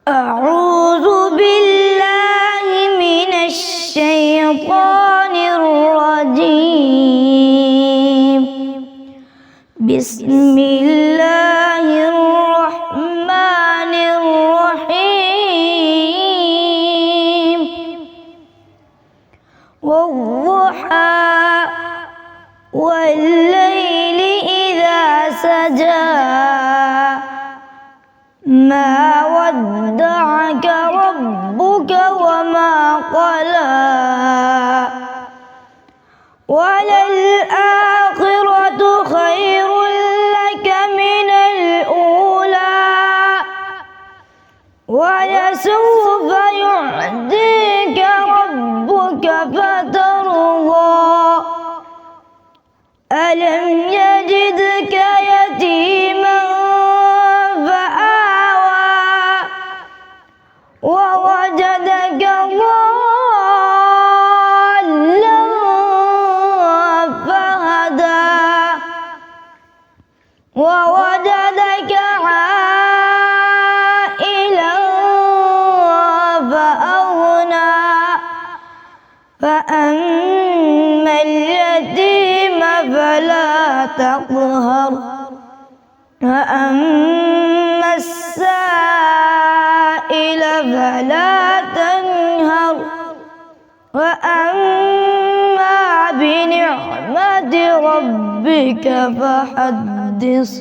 أعوذ بالله من الشيطان الرجيم. بسم الله الرحمن الرحيم. والضحى والليل إذا سجى ما ودعك ربك وما قلى وللآخرة خير لك من الأولى ولسوف يعطيك ربك فترضى ألم يجدك يتيما ووجدك ضالا فهدى ووجدك عائلا فأغنى فأما اليتيم فلا تقهر وأما السائل فلا تنهر وأما بنعمة ربك فحدث.